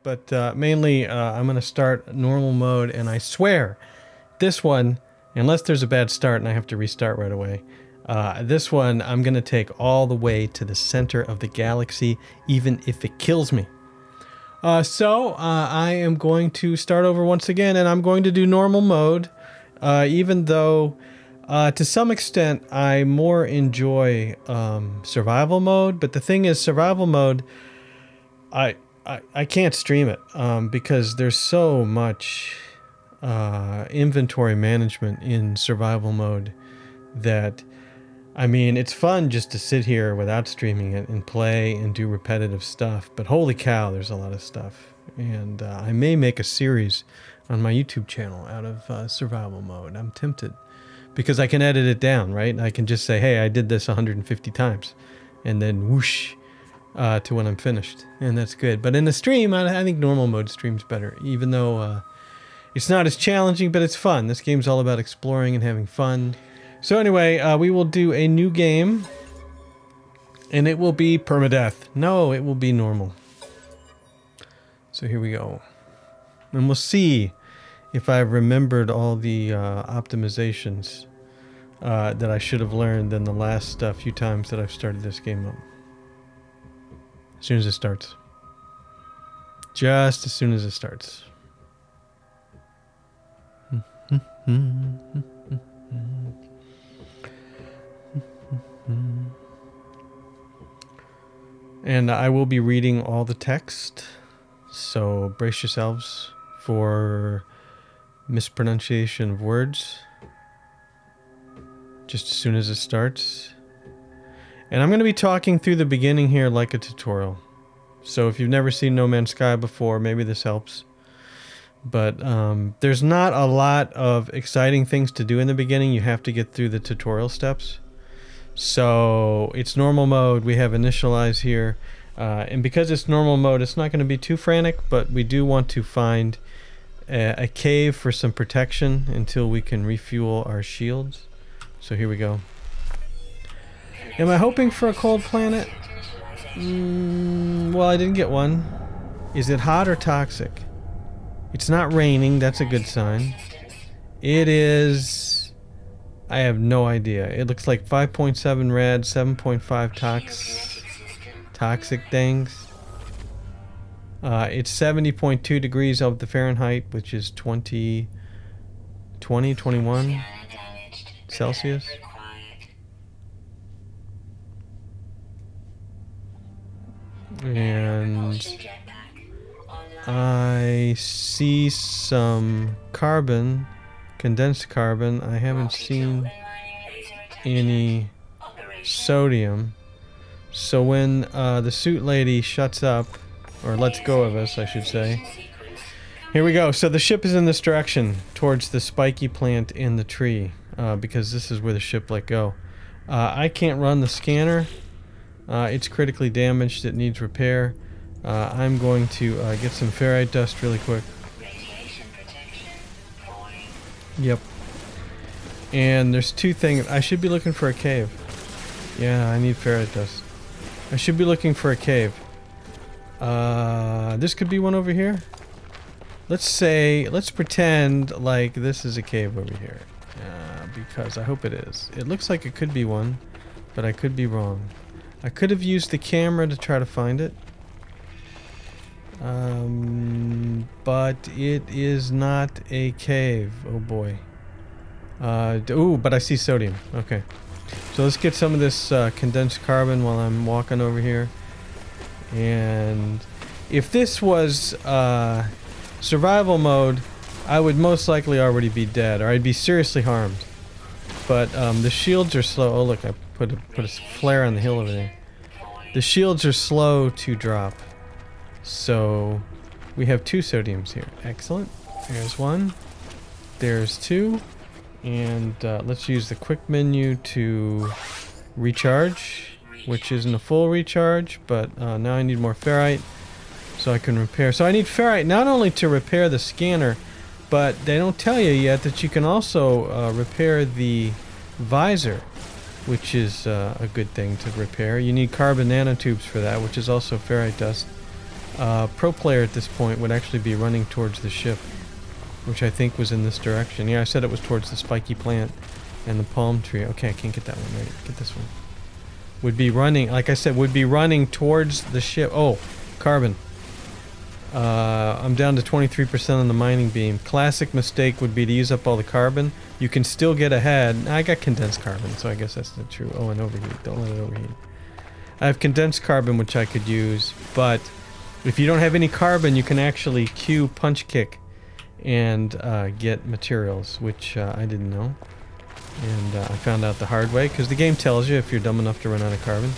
but mainly I'm going to start normal mode, and I swear, this one, unless there's a bad start and I have to restart right away, this one I'm going to take all the way to the center of the galaxy, even if it kills me. So I am going to start over once again, and I'm going to do normal mode, even though to some extent I more enjoy survival mode. But the thing is, survival mode, I can't stream it because there's so much inventory management in survival mode that, I mean, it's fun just to sit here without streaming it and play and do repetitive stuff, but holy cow, there's a lot of stuff. And I may make a series on my YouTube channel out of survival mode. I'm tempted because I can edit it down, right? I can just say, hey, I did this 150 times and then whoosh to when I'm finished. And that's good. But in the stream, I think normal mode streams better, even though it's not as challenging, but it's fun. This game's all about exploring and having fun. So anyway, we will do a new game, and it will be PermaDeath. No, it will be normal. So here we go. And we'll see if I've remembered all the optimizations that I should have learned in the last few times that I've started this game up. As soon as it starts. Just as soon as it starts. And I will be reading all the text, so brace yourselves for mispronunciation of words just as soon as it starts. And I'm going to be talking through the beginning here like a tutorial. So if you've never seen No Man's Sky before, maybe this helps. But there's not a lot of exciting things to do in the beginning. You have to get through the tutorial steps. So it's normal mode. We have initialize here. And because it's normal mode, it's not going to be too frantic, but we do want to find a cave for some protection until we can refuel our shields. So here we go. Am I hoping for a cold planet? Well, I didn't get one. Is it hot or toxic? It's not raining. That's a good sign. It is... I have no idea. It looks like 5.7 rad, 7.5 toxic things. It's 70.2 degrees of the Fahrenheit, which is 21 Celsius. And I see some carbon, condensed carbon. I haven't seen any sodium. So when the suit lady shuts up, or lets go of us, I should say. Here we go. So the ship is in this direction, towards the spiky plant in the tree, because this is where the ship let go. I can't run the scanner. It's critically damaged. It needs repair. I'm going to get some ferrite dust really quick. Yep. And there's two things. I should be looking for a cave. Yeah, I need ferrite dust. I should be looking for a cave. This could be one over here. Let's pretend like this is a cave over here. Because I hope it is. It looks like it could be one, but I could be wrong. I could have used the camera to try to find it. But it is not a cave. Oh boy. Ooh, but I see sodium. Okay. So let's get some of this condensed carbon while I'm walking over here. And if this was survival mode, I would most likely already be dead, or I'd be seriously harmed. But the shields are slow. Oh look, I put a flare on the hill over there. The shields are slow to drop. So we have 2 sodiums here. Excellent. There's 1. There's 2. And let's use the quick menu to recharge, which isn't a full recharge, but now I need more ferrite so I can repair. So I need ferrite not only to repair the scanner, but they don't tell you yet that you can also repair the visor, which is a good thing to repair. You need carbon nanotubes for that, which is also ferrite dust. pro player at this point would actually be running towards the ship, which I think was in this direction. Yeah, I said it was towards the spiky plant and the palm tree. Okay, I can't get that one right. Get this one. Would be running, like I said, would be running towards the ship. Oh, carbon. I'm down to 23% on the mining beam. Classic mistake would be to use up all the carbon. You can still get ahead. I got condensed carbon, so I guess that's not true. Oh, and overheat. Don't let it overheat. I have condensed carbon, which I could use, but if you don't have any carbon, you can actually Q punch kick and get materials, which I didn't know. And I found out the hard way, because the game tells you if you're dumb enough to run out of carbon.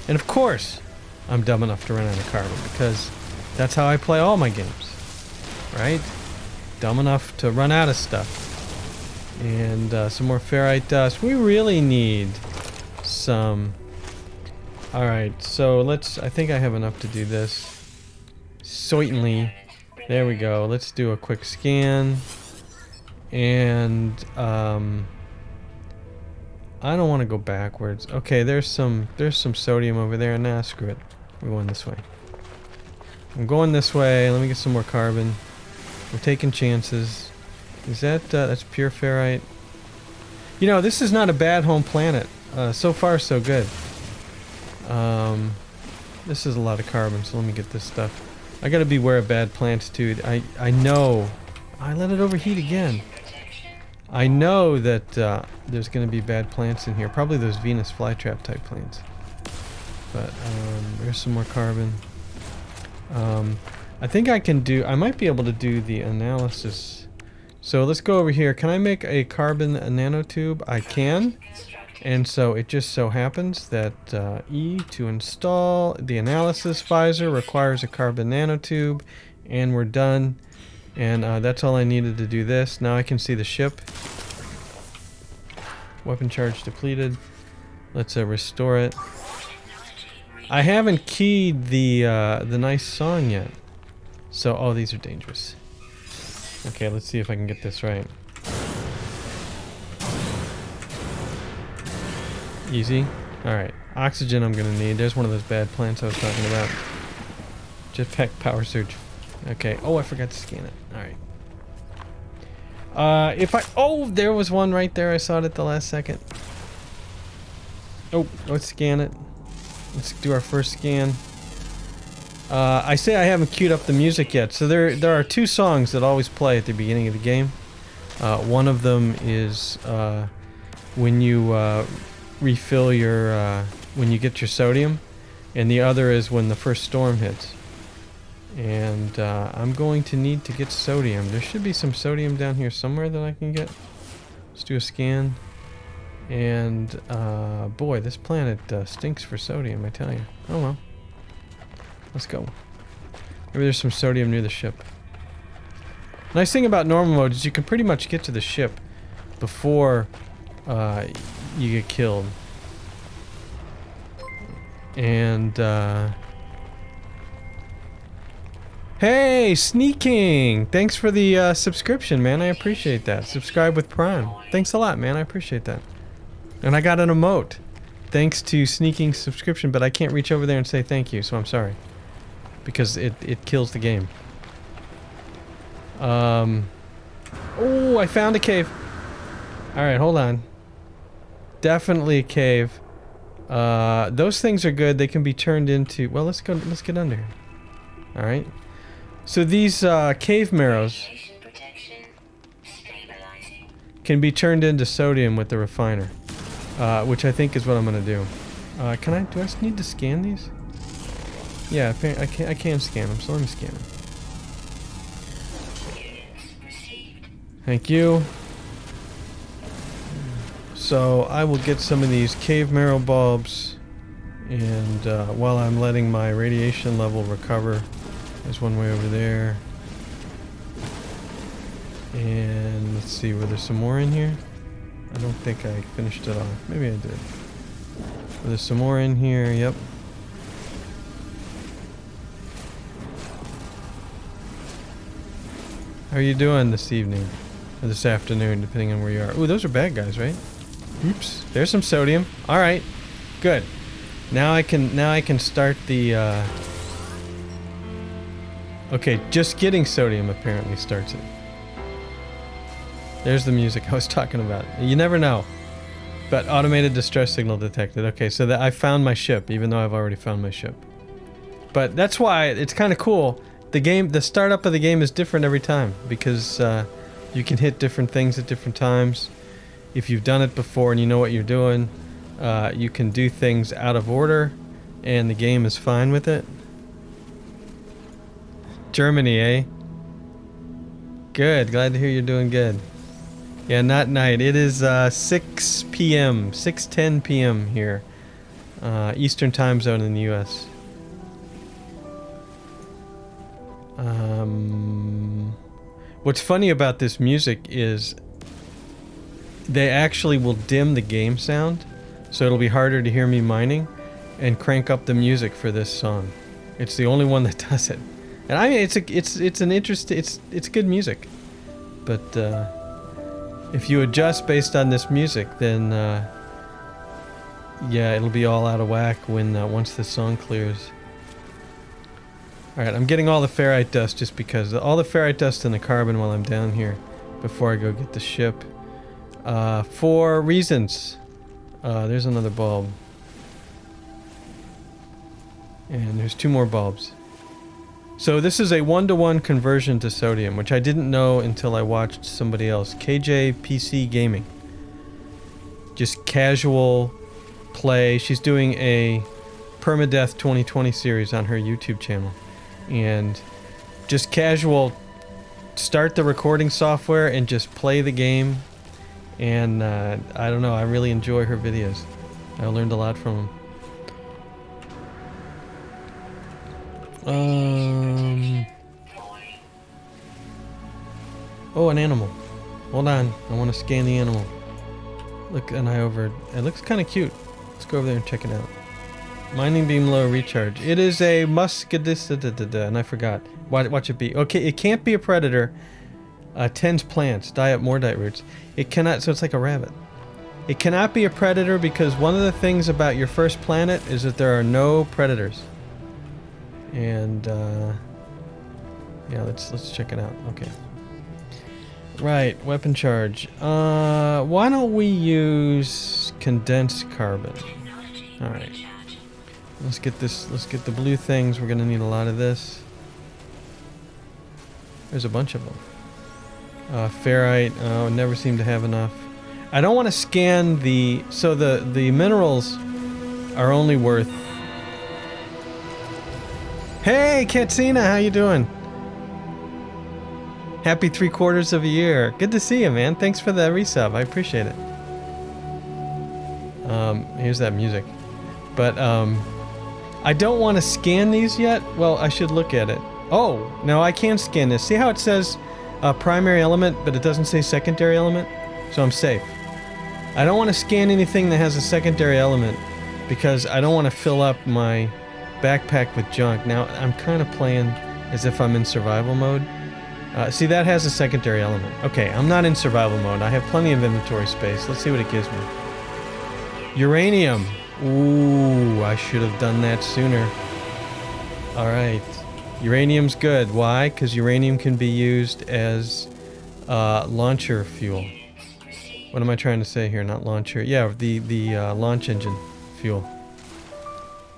And of course, I'm dumb enough to run out of carbon, because that's how I play all my games. Right? Dumb enough to run out of stuff. And some more ferrite dust. We really need some... Alright, so let's... I think I have enough to do this. Certainly. There we go. Let's do a quick scan. And... I don't want to go backwards. Okay, there's some sodium over there. Nah, screw it. We're going this way. I'm going this way. Let me get some more carbon. We're taking chances. Is that that's pure ferrite? You know, this is not a bad home planet. So far, so good. This is a lot of carbon, so let me get this stuff. I gotta beware of bad plants too. I know. I let it overheat again. I know that there's going to be bad plants in here. Probably those Venus flytrap type plants. But there's some more carbon. I think I can do... I might be able to do the analysis. So let's go over here. Can I make a carbon nanotube? I can. And so it just so happens that E to install the analysis visor requires a carbon nanotube. And we're done. And that's all I needed to do this. Now I can see the ship. Weapon charge depleted. Let's restore it. I haven't keyed the nice song yet. So, oh, these are dangerous. Okay, let's see if I can get this right. Easy. Alright. Oxygen I'm gonna need. There's one of those bad plants I was talking about. Jetpack power surge. Okay. Oh, I forgot to scan it. Alright. Oh, there was one right there. I saw it at the last second. Oh, let's scan it. Let's do our first scan. I say I haven't queued up the music yet. So there are two songs that always play at the beginning of the game. One of them is when you refill your... when you get your sodium. And the other is when the first storm hits. And I'm going to need to get sodium. There should be some sodium down here somewhere that I can get. Let's do a scan. And boy, this planet stinks for sodium, I tell you. Oh well. Let's go. Maybe there's some sodium near the ship. Nice thing about normal mode is you can pretty much get to the ship before you get killed. And hey, Sneaking! Thanks for the subscription, man. I appreciate that. Subscribe with Prime. Thanks a lot, man. I appreciate that. And I got an emote. Thanks to Sneaking subscription, but I can't reach over there and say thank you, so I'm sorry. Because it kills the game. Oh, I found a cave. Alright, hold on. Definitely a cave. Those things are good. They can be turned into... Well, let's get under here. Alright. So these cave marrows can be turned into sodium with the refiner, which I think is what I'm gonna do. Do I need to scan these? Yeah, I can scan them, so let me scan them. Thank you. So I will get some of these cave marrow bulbs, and while I'm letting my radiation level recover. There's one way over there. And let's see, were there some more in here? I don't think I finished it off. Maybe I did. Were there some more in here? Yep. How are you doing this evening? Or this afternoon, depending on where you are. Ooh, those are bad guys, right? Oops. There's some sodium. Alright. Good. Now I can start the Okay, just getting sodium apparently starts it. There's the music I was talking about. You never know. But automated distress signal detected. Okay, so that I found my ship, even though I've already found my ship. But that's why it's kind of cool. The startup of the game is different every time, because you can hit different things at different times. If you've done it before and you know what you're doing, you can do things out of order, and the game is fine with it. Germany, eh? Good, glad to hear you're doing good. Yeah, not night. It is 6 p.m., 6:10 p.m. here. Eastern time zone in the U.S. What's funny about this music is they actually will dim the game sound, so it'll be harder to hear me mining, and crank up the music for this song. It's the only one that does it. And I mean, it's good music. But if you adjust based on this music, then yeah, it'll be all out of whack when once the song clears. Alright, I'm getting all the ferrite dust just because. All the ferrite dust and the carbon while I'm down here before I go get the ship. For reasons. There's another bulb. And there's 2 more bulbs. So this is a 1-to-1 conversion to sodium, which I didn't know until I watched somebody else. KJ PC Gaming. Just casual play. She's doing a PermaDeath 2020 series on her YouTube channel. And just casual, start the recording software and just play the game. And I don't know, I really enjoy her videos. I learned a lot from them. Oh, an animal. Hold on, I want to scan the animal. Look, an eye over. It looks kind of cute. Let's go over there and check it out. Mining beam low recharge. It is a muscadis, and I forgot. Watch it be. Okay, it can't be a predator. Tends plants. Die up mortite roots. It cannot, so it's like a rabbit. It cannot be a predator because one of the things about your first planet is that there are no predators. And yeah, let's check it out. Okay. Right, weapon charge. Why don't we use condensed carbon? All right. Let's get the blue things. We're gonna need a lot of this. There's a bunch of them. Ferrite. Oh, never seem to have enough. I don't want to scan the. So the minerals are only worth. Hey, Katsina, how you doing? Happy 3/4 of a year. Good to see you, man. Thanks for the resub. I appreciate it. Here's that music. But I don't want to scan these yet. Well, I should look at it. Oh, no, I can scan this. See how it says primary element, but it doesn't say secondary element? So I'm safe. I don't want to scan anything that has a secondary element because I don't want to fill up my backpack with junk. Now, I'm kind of playing as if I'm in survival mode. See, that has a secondary element. Okay, I'm not in survival mode. I have plenty of inventory space. Let's see what it gives me. Uranium. Ooh, I should have done that sooner. Alright. Uranium's good. Why? Because uranium can be used as launcher fuel. What am I trying to say here? Not launcher. Yeah, the launch engine fuel.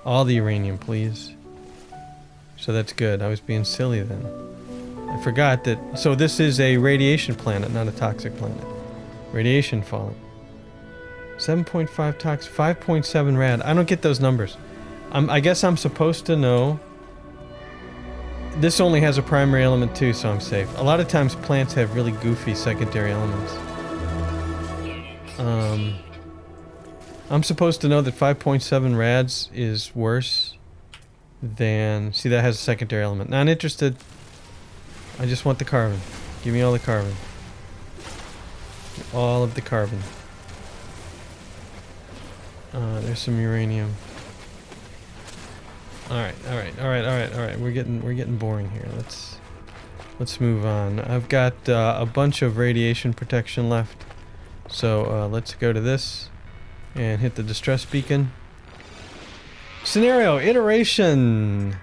All the uranium, please. So that's good. I was being silly then. I forgot that. So this is a radiation planet, not a toxic planet. Radiation falling. 7.5 tox, 5.7 rad. I don't get those numbers. I guess I'm supposed to know. This only has a primary element too, so I'm safe. A lot of times plants have really goofy secondary elements. I'm supposed to know that 5.7 rads is worse than... See, that has a secondary element. Not interested. I just want the carbon. Give me all the carbon. All of the carbon. There's some uranium. Alright. We're getting boring here. Let's move on. I've got a bunch of radiation protection left. So let's go to this and hit the distress beacon. Scenario iteration.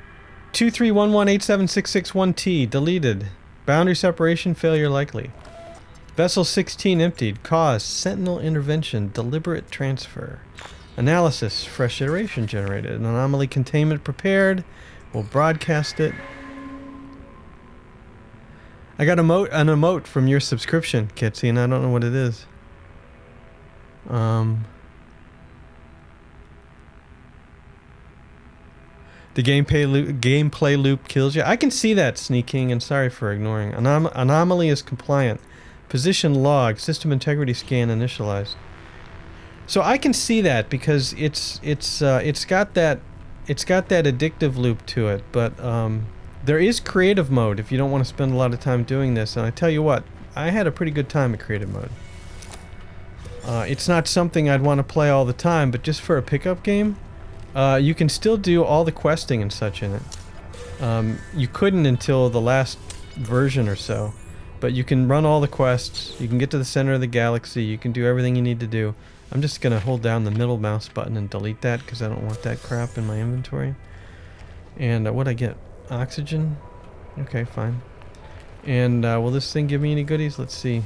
231187661T deleted. Boundary separation failure likely. Vessel 16 emptied. Cause sentinel intervention. Deliberate transfer. Analysis. Fresh iteration generated. Anomaly containment prepared. We'll broadcast it. I got an emote from your subscription, Kitsy, and I don't know what it is. The gameplay loop kills you. I can see that, Sneaking, and sorry for ignoring. Anomaly is compliant. Position log. System integrity scan initialized. So I can see that because it's got that addictive loop to it, but there is creative mode if you don't want to spend a lot of time doing this. And I tell you what, I had a pretty good time at creative mode. It's not something I'd want to play all the time, but just for a pickup game, you can still do all the questing and such in it. You couldn't until the last version or so, but you can run all the quests, you can get to the center of the galaxy, you can do everything you need to do. I'm just going to hold down the middle mouse button and delete that because I don't want that crap in my inventory. And what'd I get? Oxygen? Okay, fine. And will this thing give me any goodies? Let's see. I'm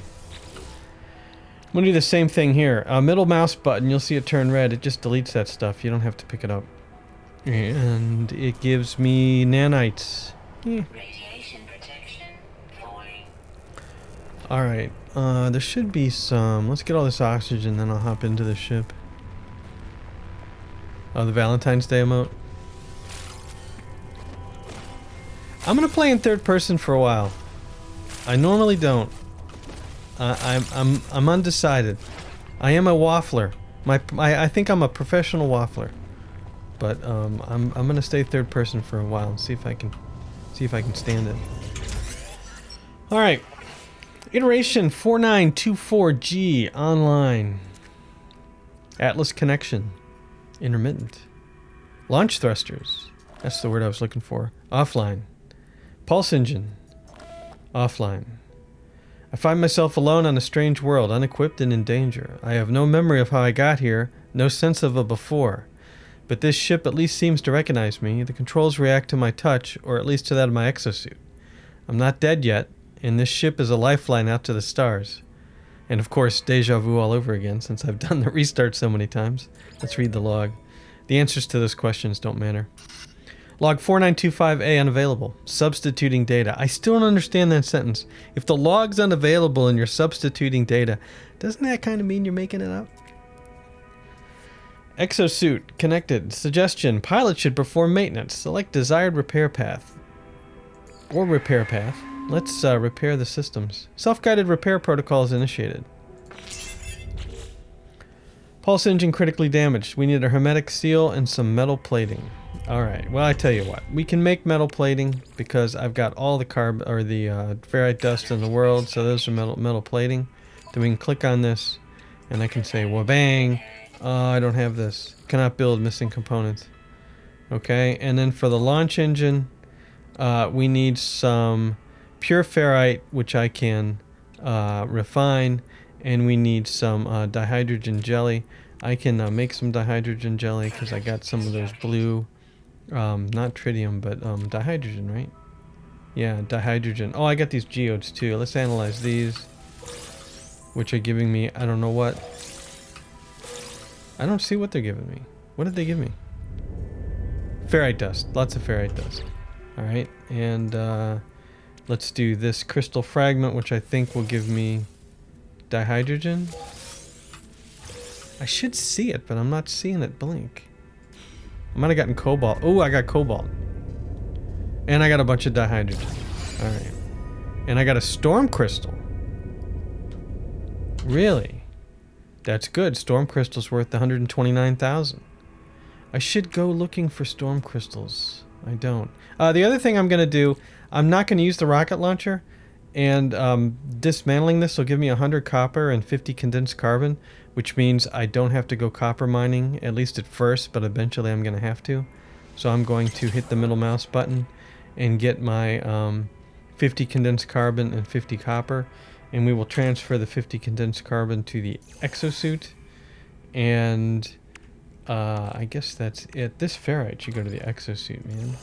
going to do the same thing here. Middle mouse button, you'll see it turn red. It just deletes that stuff. You don't have to pick it up. And it gives me nanites. Radiation protection falling. Alright, there should be some... Let's get all this oxygen, then I'll hop into the ship. Oh, the Valentine's Day emote. I'm gonna play in third person for a while. I normally don't. I'm undecided. I am a waffler. I think I'm a professional waffler. But I'm gonna stay third person for a while and see if I can stand it. All right. Iteration 4924G online. Atlas connection. Intermittent. Launch thrusters. That's the word I was looking for. Offline. Pulse engine. Offline. I find myself alone on a strange world, unequipped and in danger. I have no memory of how I got here, no sense of a before. But this ship at least seems to recognize me. The controls react to my touch, or at least to that of my exosuit. I'm not dead yet, and this ship is a lifeline out to the stars. And of course, deja vu all over again, since I've done the restart so many times. Let's read the log. The answers to those questions don't matter. Log 4925A unavailable. Substituting data. I still don't understand that sentence. If the log's unavailable and you're substituting data, doesn't that kind of mean you're making it up? Exosuit connected. Suggestion. Pilot should perform maintenance. Select desired repair path. Or repair path. Let's repair the systems. Self-guided repair protocols initiated. Pulse engine critically damaged. We need a hermetic seal and some metal plating. Alright, well I tell you what. We can make metal plating because I've got all the ferrite dust in the world, so those are metal plating. Then we can click on this and I can say, wabang. I don't have this. Cannot build missing components. Okay, and then for the launch engine, we need some pure ferrite, which I can refine, and we need some dihydrogen jelly. I can make some dihydrogen jelly because I got some of those blue, not tritium, but dihydrogen, right? Yeah, dihydrogen. Oh, I got these geodes too. Let's analyze these, which are giving me, I don't know what. I don't see what they're giving me. What did they give me? Ferrite dust. Lots of ferrite dust. Alright, and let's do this crystal fragment, which I think will give me dihydrogen. I should see it, but I'm not seeing it blink. I might have gotten cobalt. Oh, I got cobalt. And I got a bunch of dihydrogen. Alright. And I got a storm crystal. Really? That's good. Storm crystal's worth 129,000. I should go looking for storm crystals. I don't. The other thing I'm going to do, I'm not going to use the rocket launcher, and dismantling this will give me 100 copper and 50 condensed carbon, which means I don't have to go copper mining, at least at first, but eventually I'm going to have to. So I'm going to hit the middle mouse button and get my 50 condensed carbon and 50 copper, and we will transfer the 50 condensed carbon to the exosuit, and I guess that's it. This ferrite should go to the exosuit, man.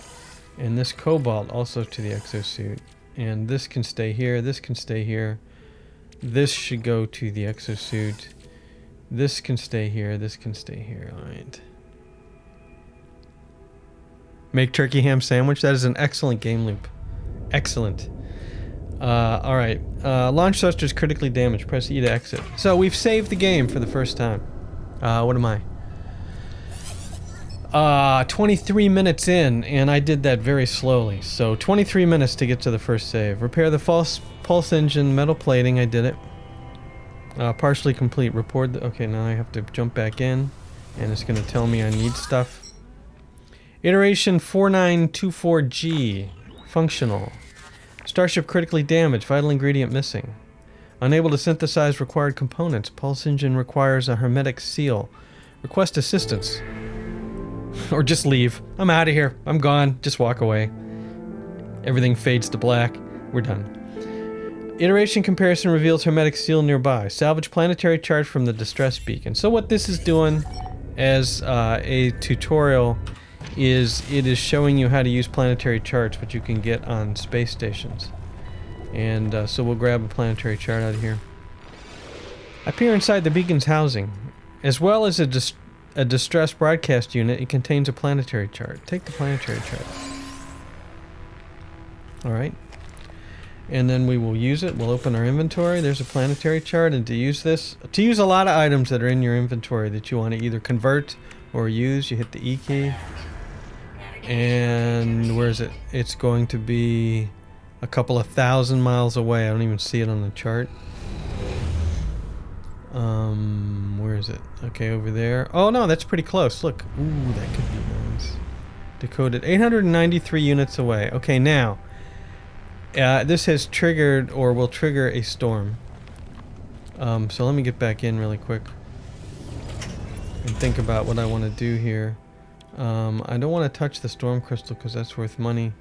And this cobalt also to the exosuit. And this can stay here, this can stay here. This should go to the exosuit. This can stay here, this can stay here. Alright. Make turkey ham sandwich. That is an excellent game loop. Excellent. Alright. Launch thruster is critically damaged. Press E to exit. So we've saved the game for the first time. What am I? 23 minutes in, and I did that very slowly. So 23 minutes to get to the first save. Repair the false pulse engine, metal plating. I did it. Partially complete. Report. Okay, now I have to jump back in, and it's going to tell me I need stuff. Iteration 4924G. Functional. Starship critically damaged. Vital ingredient missing. Unable to synthesize required components. Pulse engine requires a hermetic seal. Request assistance. Or just leave. I'm out of here. I'm gone. Just walk away. Everything fades to black. We're done. Iteration comparison reveals hermetic seal nearby. Salvage planetary charge from the distress beacon. So what this is doing as a tutorial is it is showing you how to use planetary charts, which you can get on space stations. And so we'll grab a planetary chart out of here. Appear inside the beacon's housing. As well as a distress broadcast unit, it contains a planetary chart. Take the planetary chart. Alright. And then we will use it. We'll open our inventory. There's a planetary chart. And to use this, to use a lot of items that are in your inventory that you want to either convert or use, you hit the E key. And where is it? It's going to be a couple of 1,000 miles away. I don't even see it on the chart. Where is it? Okay, over there. Oh no, that's pretty close. Look. Ooh, that could be nice. Decoded. 893 units away. Okay, now. This has triggered, or will trigger, a storm. So let me get back in really quick. And think about what I want to do here. I don't want to touch the storm crystal because that's worth money.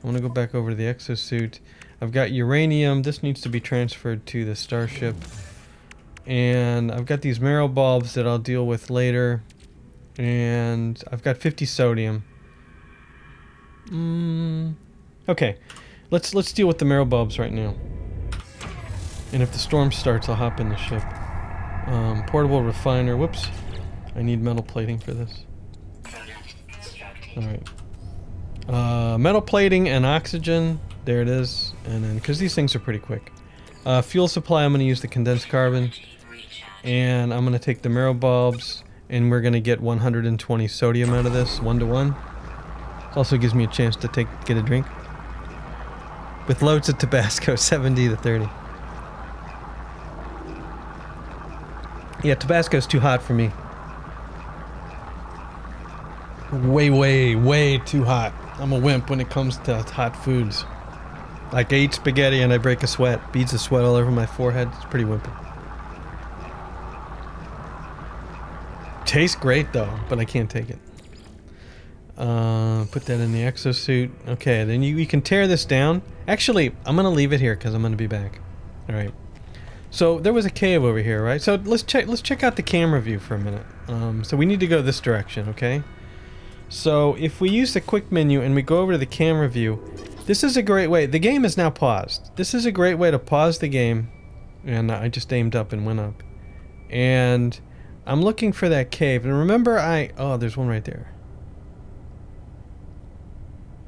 I want to go back over to the exosuit. I've got uranium. This needs to be transferred to the starship. And I've got these marrow bulbs that I'll deal with later. And I've got 50 sodium. Okay. Let's deal with the marrow bulbs right now. And if the storm starts, I'll hop in the ship. Portable refiner. Whoops. I need metal plating for this. Alright. Metal plating and oxygen. There it is. And then, because these things are pretty quick. Fuel supply, I'm going to use the condensed carbon. And I'm going to take the marrow bulbs. And we're going to get 120 sodium out of this, 1 to 1. It also gives me a chance to get a drink. With loads of Tabasco, 70 to 30. Yeah, Tabasco's too hot for me. Way too hot. I'm a wimp when it comes to hot foods. Like I eat spaghetti and I break a sweat. Beads of sweat all over my forehead. It's pretty wimpy. Tastes great though, but I can't take it. Put that in the exosuit. Okay, then you can tear this down. Actually, I'm gonna leave it here because I'm gonna be back. All right. So there was a cave over here, right? So let's check out the camera view for a minute. So we need to go this direction, okay? So if we use the quick menu and we go over to the camera view, this is a great way. The game is now paused. This is a great way to pause the game. And I just aimed up and went up. And I'm looking for that cave. And remember oh, there's one right there.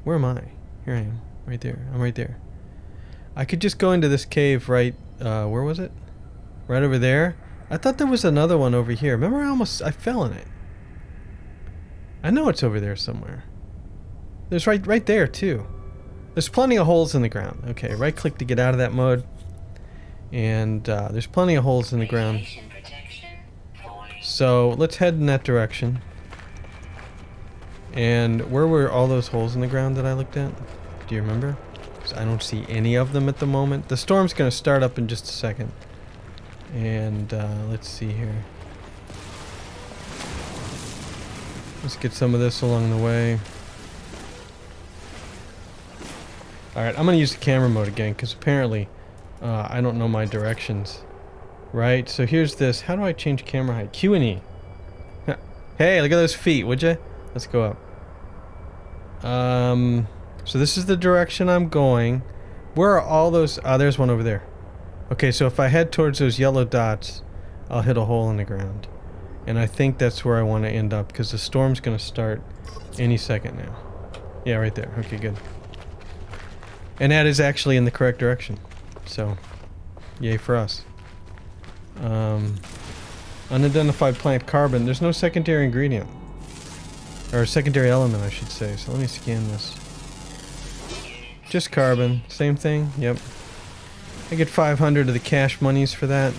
Where am I? Here I am. Right there. I'm right there. I could just go into this cave right, where was it? Right over there. I thought there was another one over here. Remember I fell in it. I know it's over there somewhere. There's right there too. There's plenty of holes in the ground. Okay, right click to get out of that mode. And there's plenty of holes in the ground. So let's head in that direction. And where were all those holes in the ground that I looked at? Do you remember? 'Cause I don't see any of them at the moment. The storm's going to start up in just a second. And let's see here. Let's get some of this along the way. Alright, I'm going to use the camera mode again because apparently I don't know my directions. Right, so here's this. How do I change camera height? Q and E. Hey, look at those feet, would you? Let's go up. So this is the direction I'm going. Where are all those? Ah, there's one over there. Okay, so if I head towards those yellow dots, I'll hit a hole in the ground. And I think that's where I want to end up, because the storm's going to start any second now. Yeah, right there. Okay, good. And that is actually in the correct direction. So, yay for us. Unidentified plant carbon. There's no secondary ingredient. Or secondary element, I should say. So let me scan this. Just carbon. Same thing. Yep. I get 500 of the cash monies for that.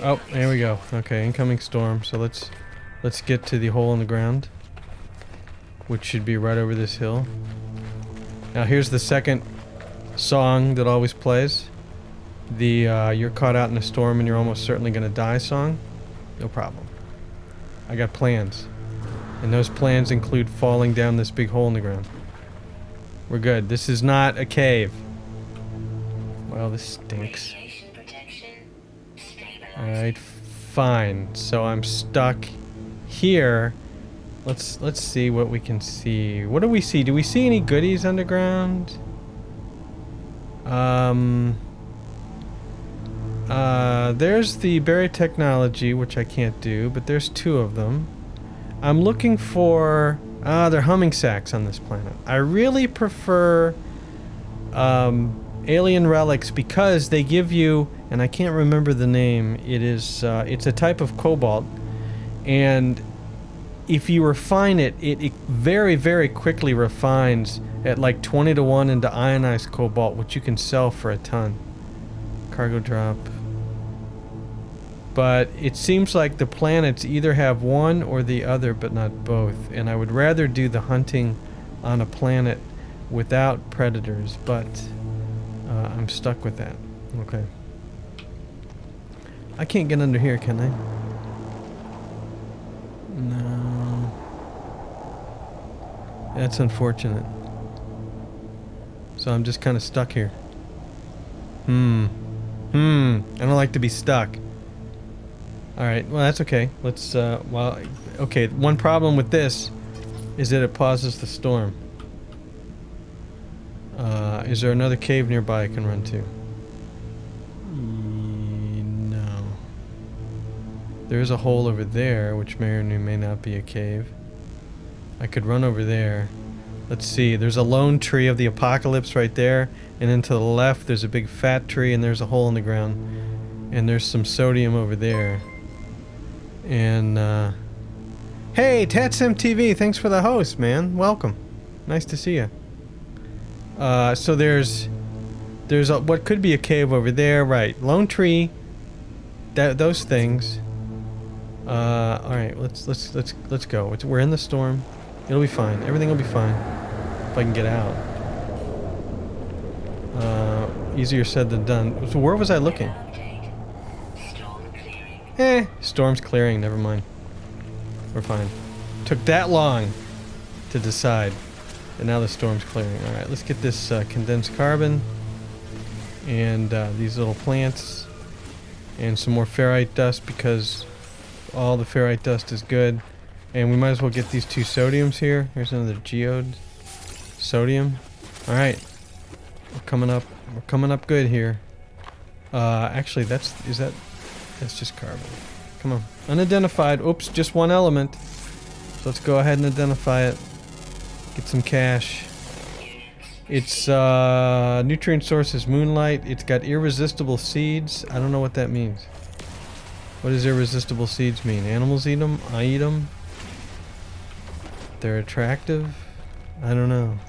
Oh, there we go. Okay, incoming storm. So let's get to the hole in the ground, which should be right over this hill. Now here's the second song that always plays. The you're caught out in a storm and you're almost certainly gonna die song. No problem. I got plans. And those plans include falling down this big hole in the ground. We're good. This is not a cave. Well, this stinks. Alright, fine. So I'm stuck here. Let's see what we can see. What do we see? Do we see any goodies underground? There's the berry technology, which I can't do, but there's 2 of them. I'm looking for... they're humming sacks on this planet. I really prefer alien relics because they give you, and I can't remember the name, it is, it's a type of cobalt, and if you refine it, it very, very quickly refines at like 20 to 1 into ionized cobalt, which you can sell for a ton. Cargo drop. But it seems like the planets either have one or the other, but not both. And I would rather do the hunting on a planet without predators, but I'm stuck with that. Okay. I can't get under here, can I? No. That's unfortunate. So I'm just kind of stuck here. I don't like to be stuck. Alright, well that's okay. Let's, okay, one problem with this is that it pauses the storm. Is there another cave nearby I can run to? No. There is a hole over there, which may or may not be a cave. I could run over there. Let's see, there's a lone tree of the apocalypse right there, and then to the left there's a big fat tree and there's a hole in the ground. And there's some sodium over there. And, hey, Tatsim TV, thanks for the host, man. Welcome. Nice to see you. So there's what could be a cave over there, right? Lone tree. Those things. All right, let's go. We're in the storm. It'll be fine. Everything will be fine if I can get out. Easier said than done. So where was I looking? Storm's clearing. Never mind. We're fine. Took that long to decide. And now the storm's clearing. Alright, let's get this condensed carbon. And these little plants. And some more ferrite dust because all the ferrite dust is good. And we might as well get these 2 sodiums here. Here's another geode. Sodium. Alright. We're coming up good here. Actually, that's just carbon. Come on. Unidentified. Oops, just one element. So let's go ahead and identify it. Get some cash. It's nutrient source is moonlight. It's got irresistible seeds. I don't know what that means. What does irresistible seeds mean? Animals eat them? I eat them? They're attractive? I don't know.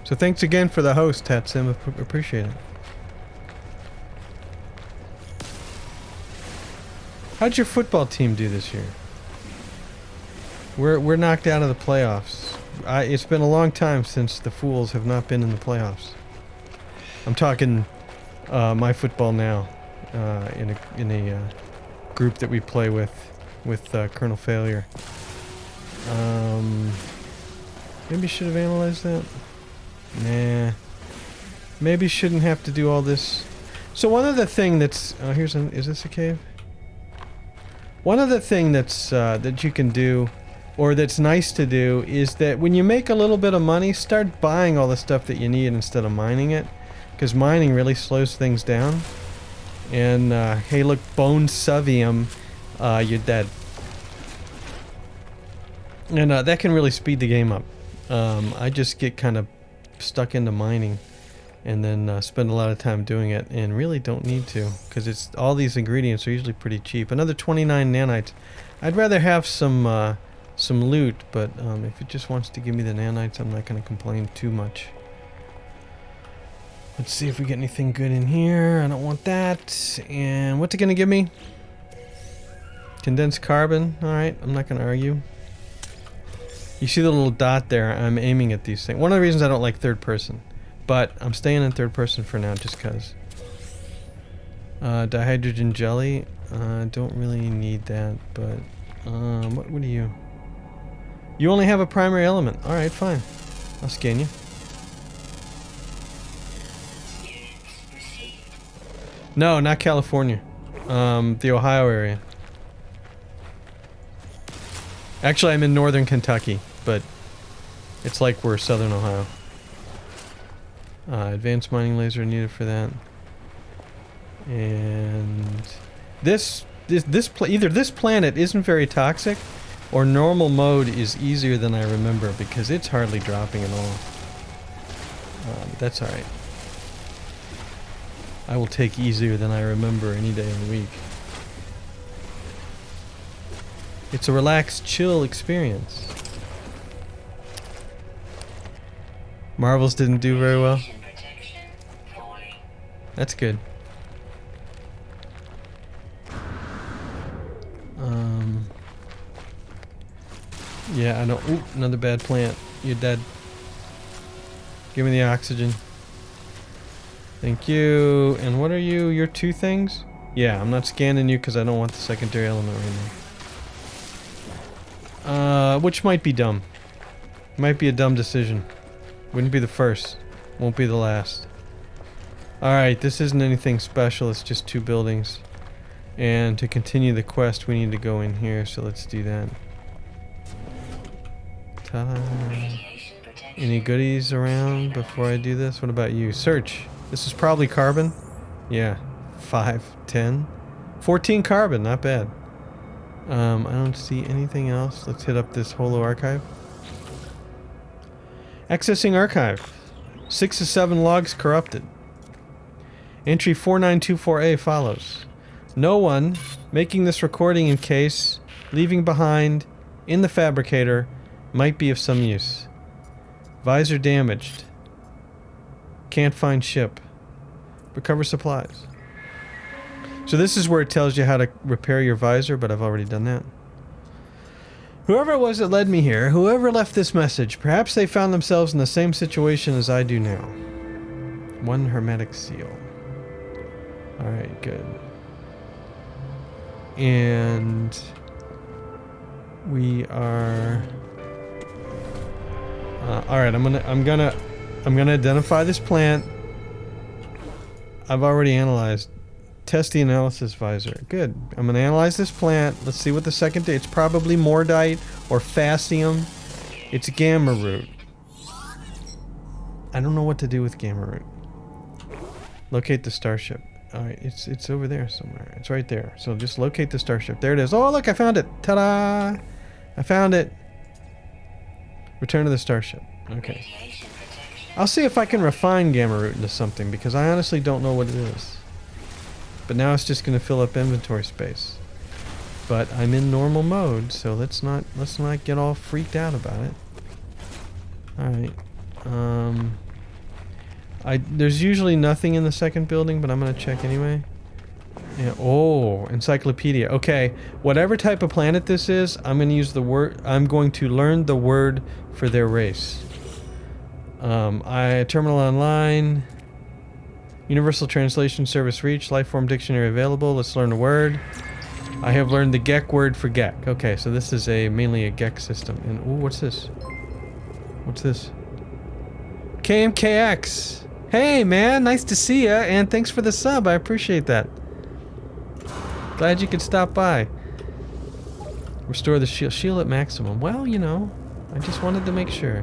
So thanks again for the host, Tatsim. Appreciate it. How'd your football team do this year? We're knocked out of the playoffs. It's been a long time since the Fools have not been in the playoffs. I'm talking my football now, in a group that we play with Colonel Failure. Maybe should have analyzed that. Nah. Maybe shouldn't have to do all this. So one other thing that's is this a cave? One other thing that's that you can do, or that's nice to do, is that when you make a little bit of money, start buying all the stuff that you need instead of mining it, because mining really slows things down. And hey, look, bone suvium, you're dead. And that can really speed the game up. I just get kind of stuck into mining, and then spend a lot of time doing it, and really don't need to, because it's all these ingredients are usually pretty cheap. Another 29 nanites. I'd rather have some loot, but if it just wants to give me the nanites, I'm not going to complain too much. Let's see if we get anything good in here. I don't want that. And what's it going to give me? Condensed carbon. Alright, I'm not going to argue. You see the little dot there? I'm aiming at these things. One of the reasons I don't like third person. But I'm staying in third person for now just because. Dihydrogen jelly. Don't really need that, but... what are you? You only have a primary element. Alright, fine. I'll scan you. No, not California. The Ohio area. Actually, I'm in northern Kentucky, but it's like we're southern Ohio. Advanced mining laser needed for that. And either this planet isn't very toxic, or normal mode is easier than I remember, because it's hardly dropping at all. But that's alright. I will take easier than I remember any day of the week. It's a relaxed, chill experience. Marvels didn't do very well. That's good. Yeah, I don't. Ooh, another bad plant. You're dead. Give me the oxygen. Thank you. And what are you? You're two things? Yeah, I'm not scanning you because I don't want the secondary element right now. Which might be dumb. Might be a dumb decision. Wouldn't be the first. Won't be the last. Alright, this isn't anything special. It's just two buildings. And to continue the quest, we need to go in here, so let's do that. Ta-da. Any goodies around before I do this? What about you? Search. This is probably carbon. Yeah. 5, 10. 14 carbon, not bad. I don't see anything else. Let's hit up this holo archive. Accessing archive. 6 of 7 logs corrupted. Entry 4924A follows. No one making this recording in case leaving behind in the fabricator might be of some use. Visor damaged. Can't find ship. Recover supplies. So this is where it tells you how to repair your visor, but I've already done that. Whoever it was that led me here, whoever left this message, perhaps they found themselves in the same situation as I do now. One hermetic seal. Alright, good. And we are alright, I'm gonna identify this plant. I've already analyzed. Test the analysis visor. Good. I'm gonna analyze this plant. Let's see what the second day. It's probably mordite or fascium. It's gamma root. I don't know what to do with gamma root. Locate the starship. Alright, it's over there somewhere. It's right there. So just locate the starship. There it is. Oh look, I found it. Ta-da! I found it. Return to the starship. Okay. I'll see if I can refine gamma root into something, because I honestly don't know what it is. But now it's just going to fill up inventory space. But I'm in normal mode, so let's not get all freaked out about it. Alright. There's usually nothing in the second building, but I'm going to check anyway. Yeah, oh, encyclopedia. Okay, whatever type of planet this is, I'm going to use the word. I'm going to learn the word for their race. Terminal online. Universal Translation Service reached. Lifeform dictionary available. Let's learn a word. I have learned the Gek word for Gek. Okay, so this is mainly a Gek system. And ooh, what's this? What's this? KMKX. Hey man, nice to see ya, and thanks for the sub. I appreciate that. Glad you could stop by. Restore the shield at maximum. Well, you know, I just wanted to make sure.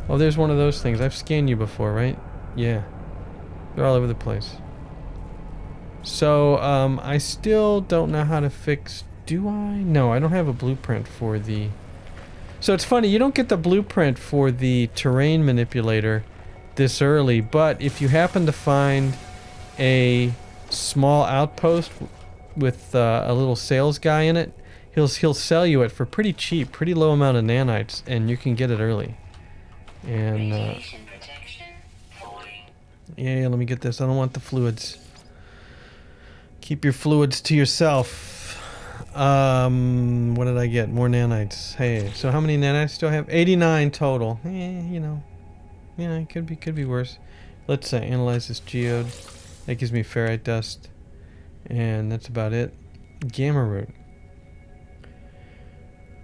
Oh, there's one of those things. I've scanned you before, right? Yeah. They're all over the place. So, I still don't know how to fix... Do I? No, I don't have a blueprint for the... So it's funny, you don't get the blueprint for the terrain manipulator this early, but if you happen to find a small outpost with a little sales guy in it, he'll sell you it for pretty cheap, pretty low amount of nanites, and you can get it early. And yeah, let me get this. I don't want the fluids. Keep your fluids to yourself. What did I get? More nanites. Hey, so how many nanites do I have? 89 total. You know, yeah, it could be worse. Let's analyze this geode. That gives me ferrite dust, and that's about it. Gamma root.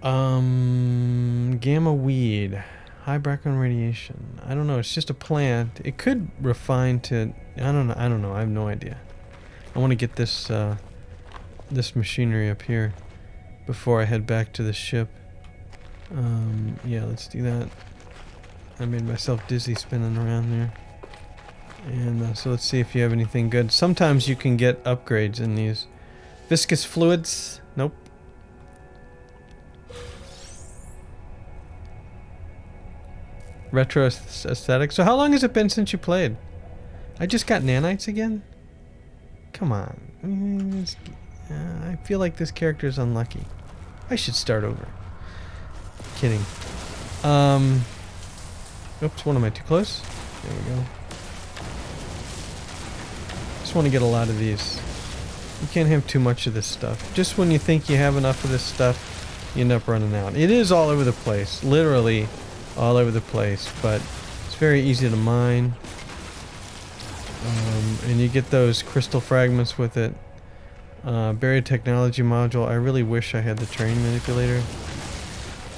Gamma weed. High background radiation. I don't know. It's just a plant. It could refine to. I don't know. I have no idea. I want to get this this machinery up here before I head back to the ship. Yeah, let's do that. I made myself dizzy spinning around there. And so let's see if you have anything good. Sometimes you can get upgrades in these. Viscous fluids. Nope. Retro aesthetic. So how long has it been since you played? I just got nanites again? Come on. I feel like this character is unlucky. I should start over. Kidding. Oops, one am I too close? There we go. Just want to get a lot of these. You can't have too much of this stuff. Just when you think you have enough of this stuff, you end up running out. It is all over the place. Literally all over the place, but it's very easy to mine. And you get those crystal fragments with it. Buried technology module. I really wish I had the terrain manipulator.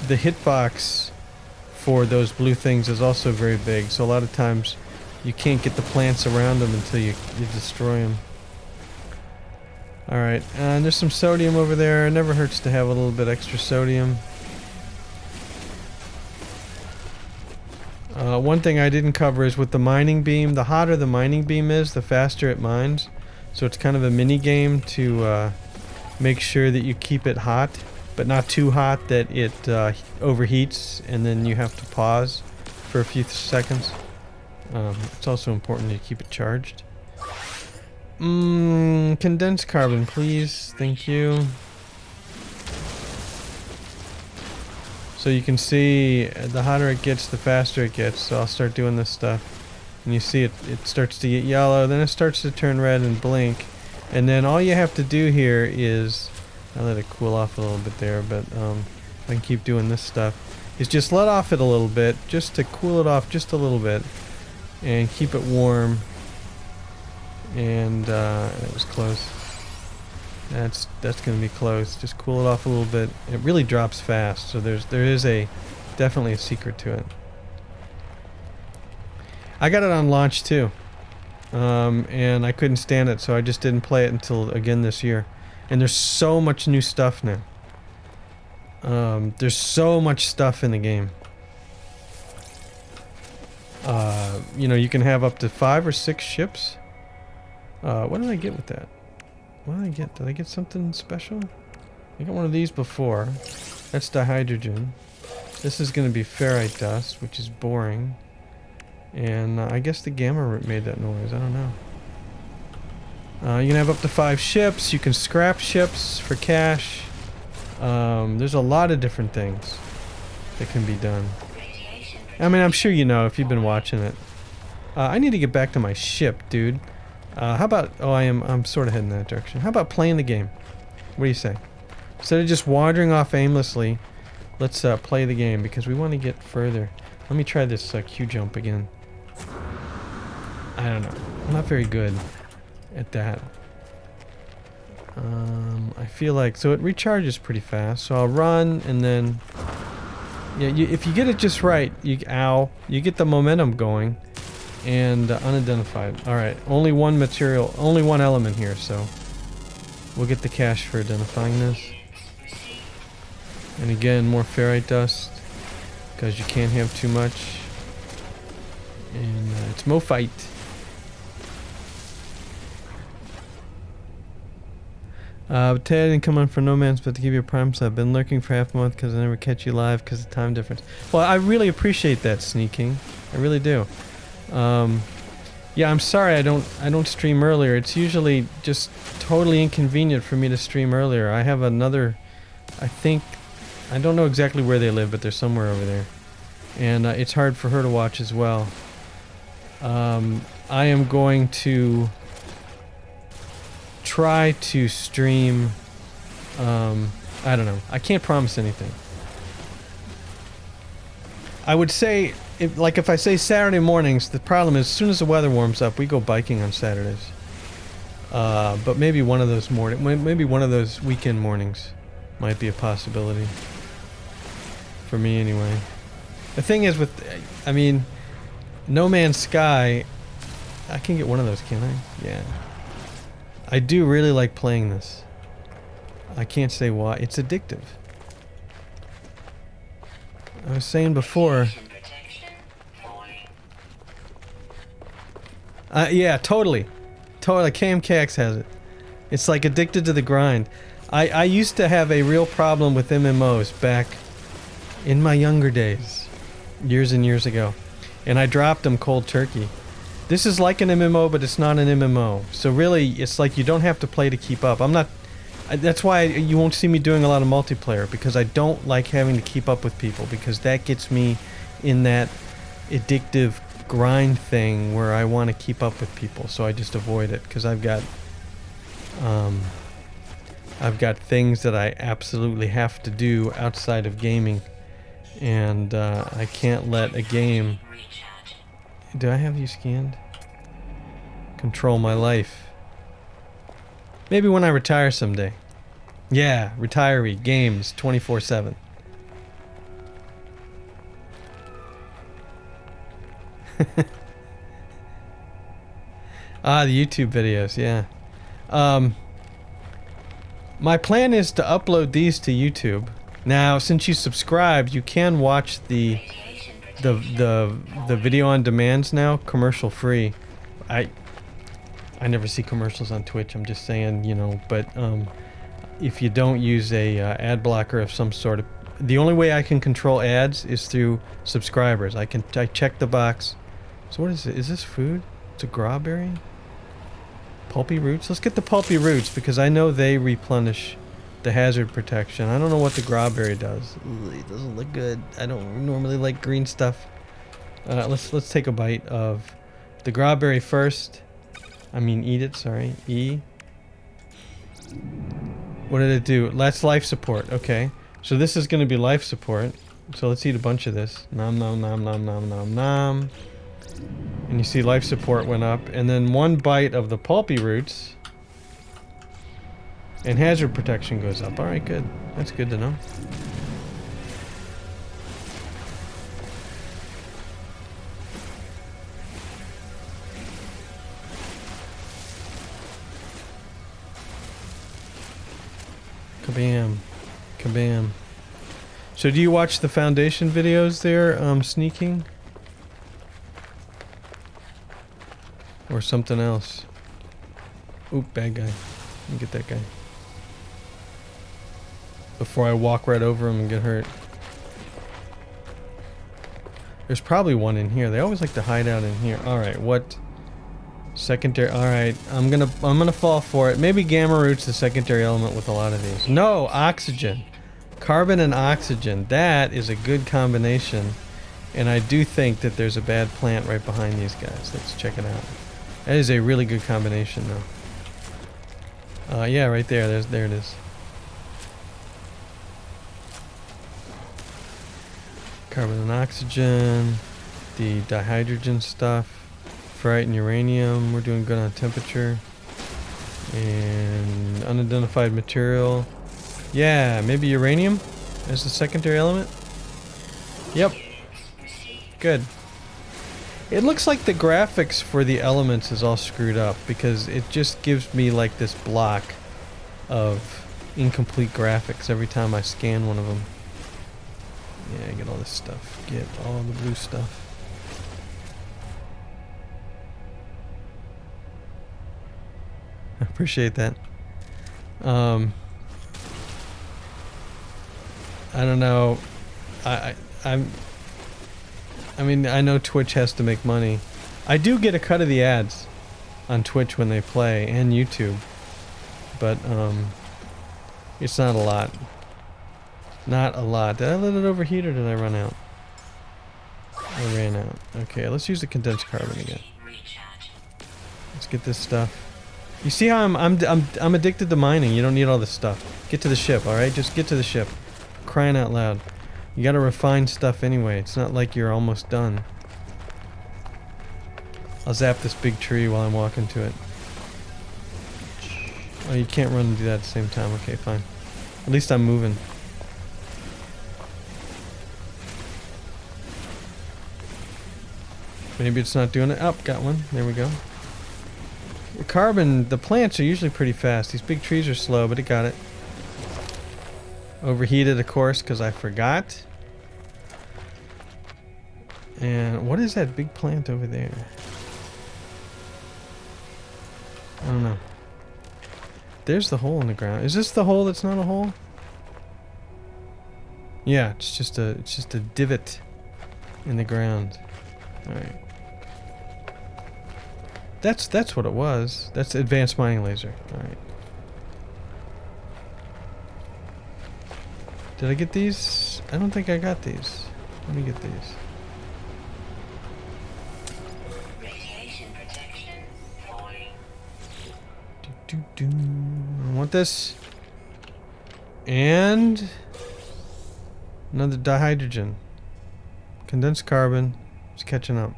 The hitbox for those blue things is also very big, so a lot of times you can't get the plants around them until you destroy them. Alright, and there's some sodium over there. It never hurts to have a little bit extra sodium. One thing I didn't cover is with the mining beam. The hotter the mining beam is, the faster it mines. So it's kind of a mini game to make sure that you keep it hot, but not too hot that it overheats and then you have to pause for a few seconds. It's also important to keep it charged. Condensed carbon, please. Thank you. So you can see the hotter it gets, the faster it gets. So I'll start doing this stuff. And you see it starts to get yellow, then it starts to turn red and blink. And then all you have to do here is, I'll let it cool off a little bit there, but I can keep doing this stuff, is just let off it a little bit, just to cool it off just a little bit. And keep it warm. And that was close. That's going to be close. Just cool it off a little bit. It really drops fast, so there is definitely a secret to it. I got it on launch too, and I couldn't stand it, so I just didn't play it until again this year. And there's so much new stuff now. There's so much stuff in the game. You know, you can have up to 5 or 6 ships. What did I get with that? What did I get? Did I get something special? I got one of these before. That's dihydrogen. This is going to be ferrite dust, which is boring. And I guess the gamma root made that noise. I don't know. You can have up to 5 ships. You can scrap ships for cash. There's a lot of different things that can be done. I mean, I'm sure you know if you've been watching it. I need to get back to my ship, dude. How about... Oh, I'm sort of heading that direction. How about playing the game? What do you say? Instead of just wandering off aimlessly, let's play the game because we want to get further. Let me try this Q jump again. I don't know. I'm not very good at that. I feel like... So it recharges pretty fast. So I'll run and then... Yeah, if you get it just right, you get the momentum going. And unidentified. Alright, only one material, only one element here, so... We'll get the cash for identifying this. And again, more ferrite dust, because you can't have too much. And it's mo fight. Today I didn't come on for No Man's, but to give you a prime sub. I've been lurking for half a month because I never catch you live because of time difference. Well, I really appreciate that, Sneaking. I really do. Yeah, I'm sorry I don't stream earlier. It's usually just totally inconvenient for me to stream earlier. I have another, I don't know exactly where they live, but they're somewhere over there. And it's hard for her to watch as well. I am going to try to stream, I don't know. I can't promise anything. I would say, if I say Saturday mornings, the problem is as soon as the weather warms up, we go biking on Saturdays. But maybe one of those maybe one of those weekend mornings might be a possibility. For me, anyway. The thing is I mean, No Man's Sky, I can get one of those, can't I? Yeah. I do really like playing this. I can't say why. It's addictive. I was saying before. Yeah, totally. Totally. KMKX has it. It's like addicted to the grind. I used to have a real problem with MMOs back in my younger days. Years and years ago. And I dropped them cold turkey. This is like an MMO, but it's not an MMO. So really, it's like you don't have to play to keep up. That's why you won't see me doing a lot of multiplayer, because I don't like having to keep up with people, because that gets me in that addictive grind thing where I want to keep up with people. So I just avoid it, because I've got things that I absolutely have to do outside of gaming, and I can't let a game. Do I have you scanned? Control my life. Maybe when I retire someday. Yeah, retiree, games, 24/7. The YouTube videos, yeah. My plan is to upload these to YouTube. Now, since you subscribed, you can watch the video on demands now, commercial free. I never see commercials on Twitch. I'm just saying, you know. But if you don't use a ad blocker of some sort, the only way I can control ads is through subscribers. I check the box. So what is it? Is this food? It's a grawberry. Pulpy roots. Let's get the pulpy roots because I know they replenish the hazard protection. I don't know what the grawberry does. Ooh, it doesn't look good. I don't normally like green stuff. Let's take a bite of the grawberry first. I mean, eat it. Sorry, E. What did it do? That's life support. Okay, so this is going to be life support. So let's eat a bunch of this. Nom nom nom nom nom nom nom. And you see life support went up, and then one bite of the pulpy roots. And hazard protection goes up. Alright, good. That's good to know. Kabam. Kabam. So do you watch the Foundation videos there, Sneaking? Or something else? Oop, bad guy. Let me get that guy. Before I walk right over him and get hurt. There's probably one in here. They always like to hide out in here. Alright, what? Secondary. Alright, I'm gonna fall for it. Maybe gamma root's the secondary element with a lot of these. No, oxygen. Carbon and oxygen. That is a good combination. And I do think that there's a bad plant right behind these guys. Let's check it out. That is a really good combination though. Yeah, right there. There it is. Carbon and oxygen, the dihydrogen stuff, ferrite and uranium. We're doing good on temperature. And unidentified material. Yeah, maybe uranium as the secondary element. Yep. Good. It looks like the graphics for the elements is all screwed up because it just gives me like this block of incomplete graphics every time I scan one of them. Yeah, get all this stuff. Get all the blue stuff. I appreciate that. I don't know. I mean, I know Twitch has to make money. I do get a cut of the ads on Twitch when they play, and YouTube. But, it's not a lot. Not a lot. Did I let it overheat or did I run out? I ran out. Okay, let's use the condensed carbon again. Let's get this stuff. You see how I'm addicted to mining. You don't need all this stuff. Get to the ship, alright? Just get to the ship. Crying out loud. You gotta refine stuff anyway. It's not like you're almost done. I'll zap this big tree while I'm walking to it. Oh, you can't run and do that at the same time. Okay, fine. At least I'm moving. Maybe it's not doing it. Oh, got one. There we go. The carbon, the plants are usually pretty fast. These big trees are slow, but it got it. Overheated, of course, because I forgot. And what is that big plant over there? I don't know. There's the hole in the ground. Is this the hole that's not a hole? Yeah, it's just a divot in the ground. All right. That's what it was. That's advanced mining laser. All right. Did I get these? I don't think I got these. Let me get these. Radiation protection falling. I want this. And another dihydrogen. Condensed carbon. It's catching up.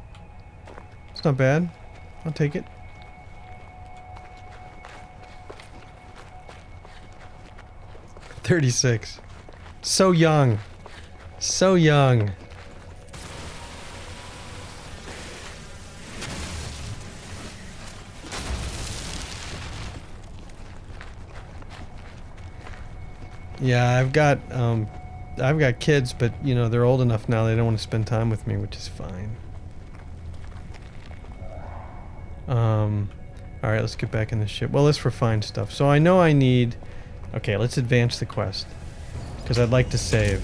It's not bad. I'll take it. $36. So young. So young. Yeah, I've got kids, but you know, they're old enough now they don't want to spend time with me, which is fine. Alright, let's get back in the ship. Well, let's refine stuff. So I know I need... Okay, let's advance the quest. Because I'd like to save.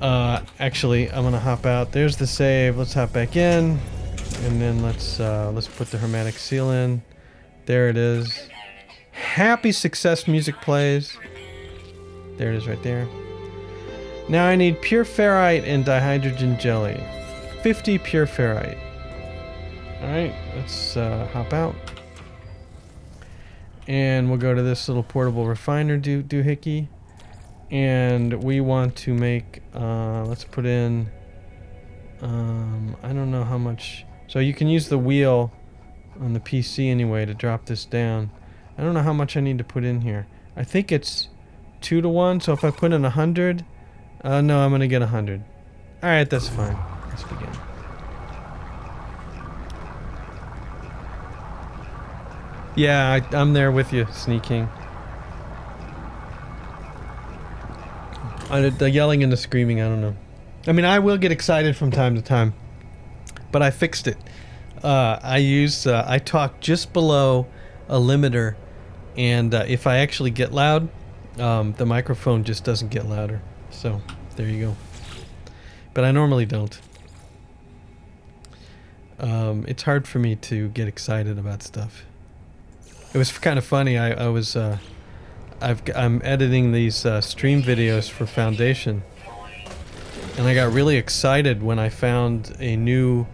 Actually, I'm gonna hop out. There's the save. Let's hop back in. And then let's put the hermetic seal in. There it is. Happy success music plays. There it is right there. Now I need pure ferrite and dihydrogen jelly. 50 pure ferrite. Alright, let's hop out. And we'll go to this little portable refiner doohickey. And we want to make, let's put in, I don't know how much. So you can use the wheel on the PC anyway to drop this down. I don't know how much I need to put in here. I think it's 2 to 1, so if I put in 100, no, I'm gonna get 100. Alright, that's fine. Let's begin. Yeah, I'm there with you, Sneaking. The yelling and the screaming, I don't know. I mean, I will get excited from time to time, but I fixed it. I talk just below a limiter, and if I actually get loud, the microphone just doesn't get louder. So, there you go. But I normally don't. It's hard for me to get excited about stuff. It was kind of funny. I'm editing these stream videos for Foundation, and I got really excited when I found a new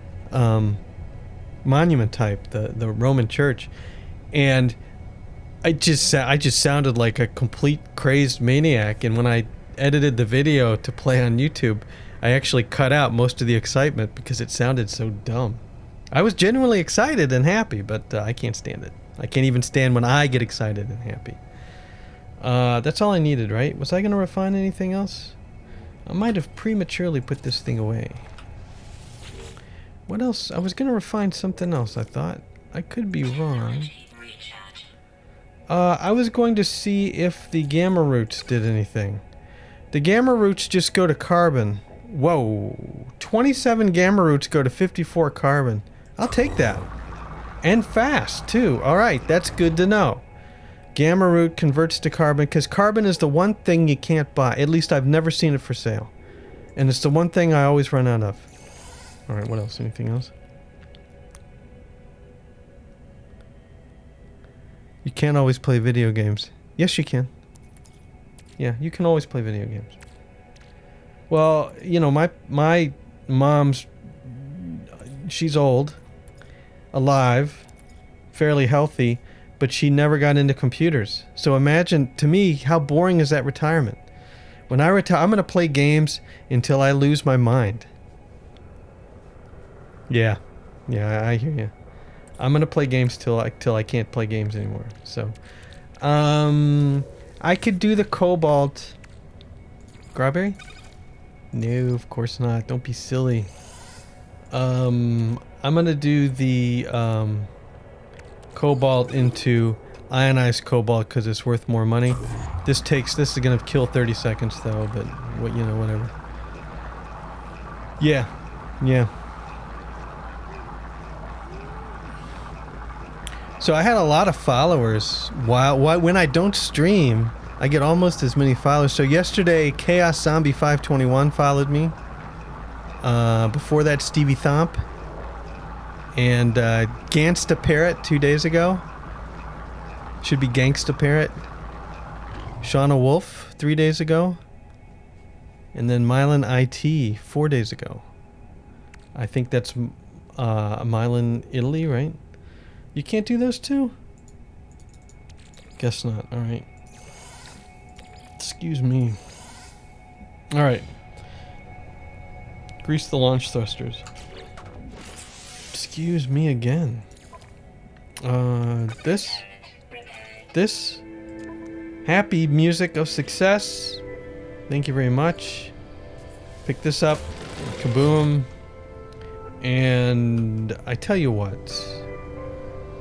monument type, the Roman Church, and I just sounded like a complete crazed maniac. And when I edited the video to play on YouTube, I actually cut out most of the excitement because it sounded so dumb. I was genuinely excited and happy, but I can't stand it. I can't even stand when I get excited and happy. That's all I needed, right? Was I going to refine anything else? I might have prematurely put this thing away. What else? I was going to refine something else, I thought. I could be wrong. I was going to see if the gamma roots did anything. The gamma roots just go to carbon. Whoa. 27 gamma roots go to 54 carbon. I'll take that. And fast, too. Alright, that's good to know. Gamma root converts to carbon, because carbon is the one thing you can't buy. At least I've never seen it for sale. And it's the one thing I always run out of. Alright, what else? Anything else? You can't always play video games. Yes, you can. Yeah, you can always play video games. Well, you know, my mom's... She's old. Alive. Fairly healthy. But she never got into computers. So imagine, to me, how boring is that retirement? When I retire, I'm going to play games until I lose my mind. Yeah. Yeah, I hear you. I'm going to play games till I can't play games anymore. So, I could do the cobalt. Strawberry? No, of course not. Don't be silly. I'm going to do the, cobalt into ionized cobalt because it's worth more money. This is gonna kill 30 seconds though, but what, you know, whatever. Yeah. So I had a lot of followers. When I don't stream, I get almost as many followers. So yesterday, Chaos Zombie 521 followed me. Before that, Stevie Thomp. And Gangsta Parrot 2 days ago. Should be Gangsta Parrot. Shauna Wolf 3 days ago. And then Mylan IT 4 days ago. I think that's Mylan Italy, right? You can't do those two? Guess not. Alright. Excuse me. Alright. Grease the launch thrusters. Excuse me again. This. Happy music of success. Thank you very much. Pick this up. Kaboom. And I tell you what.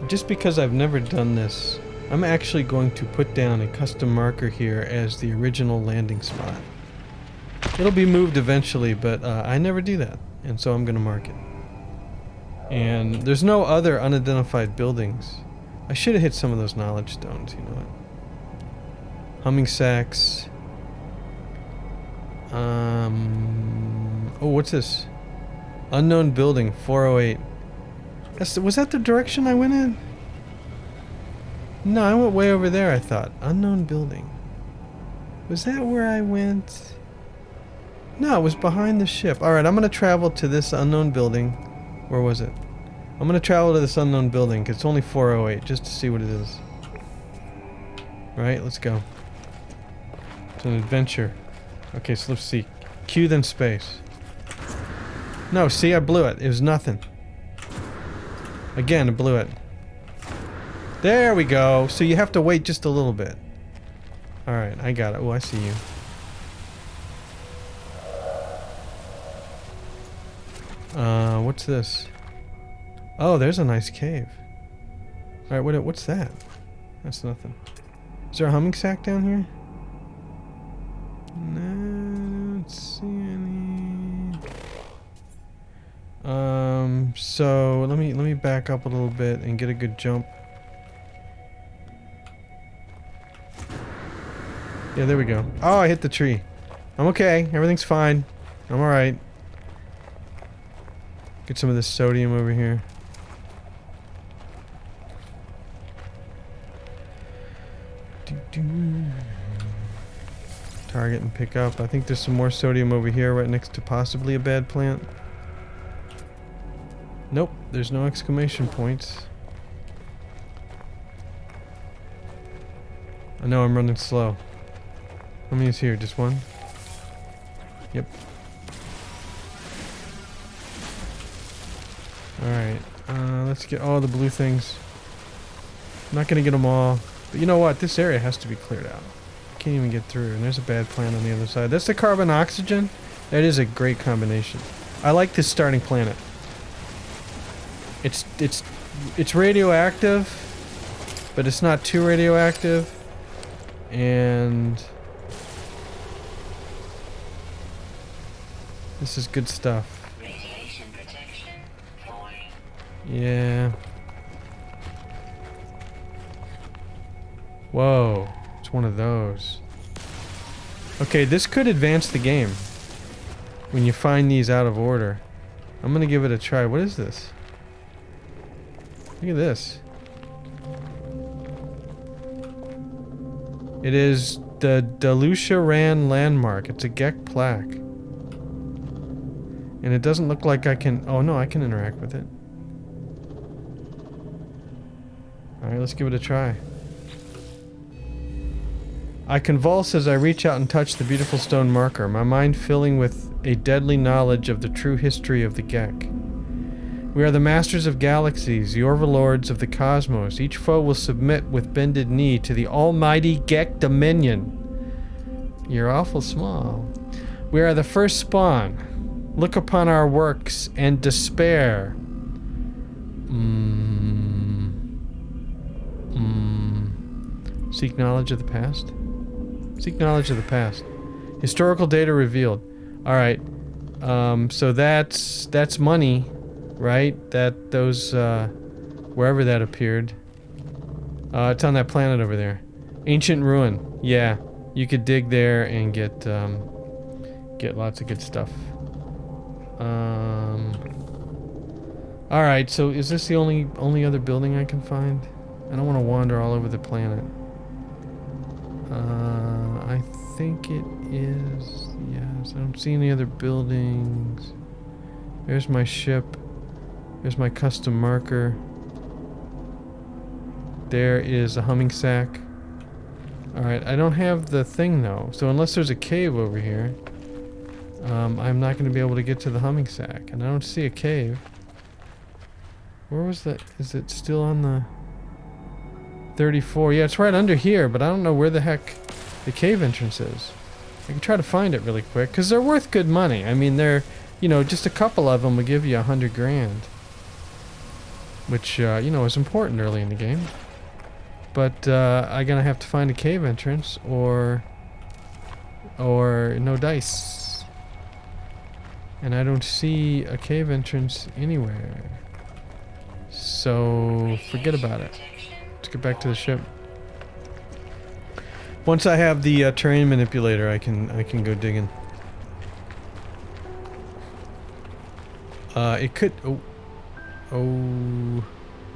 Just because I've never done this, I'm actually going to put down a custom marker here as the original landing spot. It'll be moved eventually, but I never do that. And so I'm going to mark it. And there's no other unidentified buildings. I should have hit some of those knowledge stones, you know what? Humming sacks. Oh, what's this? Unknown building, 408. Was that the direction I went in? No, I went way over there, I thought. Unknown building. Was that where I went? No, it was behind the ship. Alright, I'm going to travel to this unknown building. Where was it? I'm going to travel to this unknown building because it's only 408 just to see what it is. Alright, let's go. It's an adventure. Okay, so let's see. Q then space. No, see, I blew it. It was nothing. Again, I blew it. There we go. So you have to wait just a little bit. Alright, I got it. Oh, I see you. What's this? Oh, there's a nice cave. Alright, what's that? That's nothing. Is there a humming sack down here? No, I don't see any. So let me back up a little bit and get a good jump. Yeah, there we go. Oh, I hit the tree. I'm okay. Everything's fine. I'm alright. Get some of this sodium over here. Target and pick up. I think there's some more sodium over here right next to possibly a bad plant. Nope, there's no exclamation points. I know I'm running slow. How many is here? Just one? Yep. Alright, let's get all the blue things. I'm not gonna get them all. But you know what? This area has to be cleared out. Can't even get through. And there's a bad plant on the other side. That's the carbon oxygen. That is a great combination. I like this starting planet. It's radioactive, but it's not too radioactive. And this is good stuff. Radiation protection falling. Yeah. Whoa, it's one of those. Okay, this could advance the game when you find these out of order. I'm gonna give it a try. What is this? Look at this. It is the Delucia Ran landmark. It's a Gek plaque. And it doesn't look like I can... Oh no, I can interact with it. Alright, let's give it a try. I convulse as I reach out and touch the beautiful stone marker, my mind filling with a deadly knowledge of the true history of the Gek. We are the masters of galaxies, the overlords of the cosmos. Each foe will submit with bended knee to the almighty Gek dominion. You're awful small. We are the first spawn. Look upon our works and despair. Seek knowledge of the past? Seek knowledge of the past. Historical data revealed. Alright. So that's money, right? Those wherever that appeared. It's on that planet over there. Ancient ruin. Yeah. You could dig there and get lots of good stuff. Alright, so is this the only other building I can find? I don't want to wander all over the planet. I think it is. Yes, I don't see any other buildings. There's my ship. There's my custom marker. There is a humming sack. Alright, I don't have the thing though. So unless there's a cave over here, I'm not going to be able to get to the humming sack. And I don't see a cave. Where was that? Is it still on the 34? Yeah, it's right under here, but I don't know where the heck the cave entrance is. I can try to find it really quick, because they're worth good money. I mean, they're, you know, just a couple of them will give you 100 grand. Which, you know, is important early in the game. But, I'm gonna have to find a cave entrance, or no dice. And I don't see a cave entrance anywhere. So, forget about it. Let's get back to the ship. Once I have the terrain manipulator, I can go digging. It could... Oh...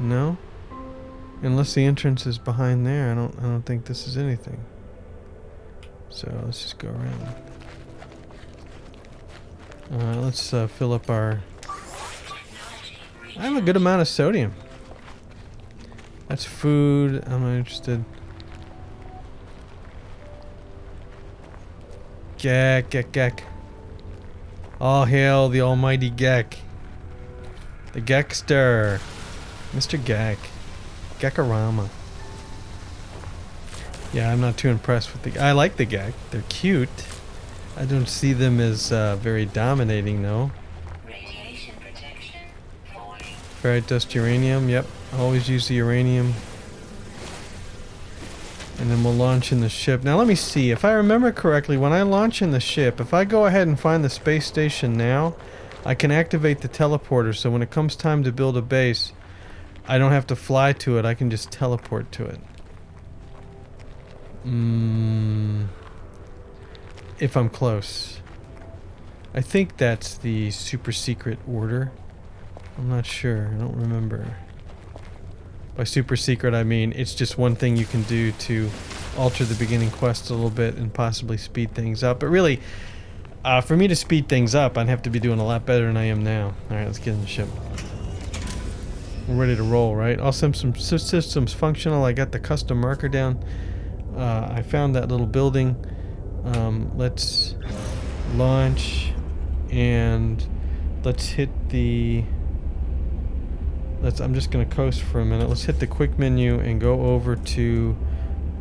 No? Unless the entrance is behind there, I don't think this is anything. So, let's just go around. Let's fill up our... I have a good amount of sodium. That's food. I'm not interested. Gek. All hail the almighty Gek. The Gekster. Mr. Gek. Gekarama. Yeah, I'm not too impressed with the... I like the Gek. They're cute. I don't see them as very dominating, though. Radiation protection falling. Ferrite dust uranium. Yep. Always use the uranium. And then we'll launch in the ship. Now let me see. If I remember correctly, when I launch in the ship, if I go ahead and find the space station now, I can activate the teleporter, so when it comes time to build a base, I don't have to fly to it, I can just teleport to it. If I'm close. I think that's the super secret order. I'm not sure, I don't remember. By super secret, I mean it's just one thing you can do to alter the beginning quest a little bit and possibly speed things up. But really, for me to speed things up, I'd have to be doing a lot better than I am now. Alright, let's get in the ship. We're ready to roll, right? All systems functional. I got the custom marker down. I found that little building. Let's launch and let's hit the... I'm just gonna coast for a minute. Let's hit the quick menu and go over to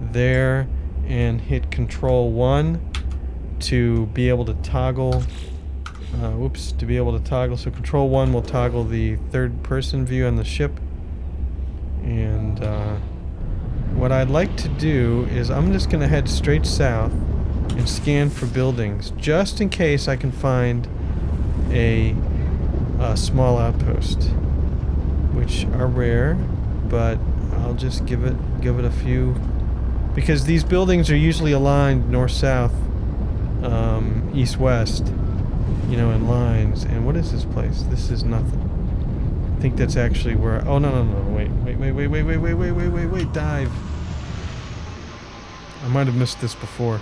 there and hit Control 1 to be able to toggle. To be able to toggle. So Control 1 will toggle the third person view on the ship. And what I'd like to do is I'm just going to head straight south and scan for buildings, just in case I can find a small outpost, which are rare, but I'll just give it a few, because these buildings are usually aligned north-south, east-west, you know, in lines. And what is this place? This is nothing. I think that's actually where. Oh no, wait, dive. I might have missed this before.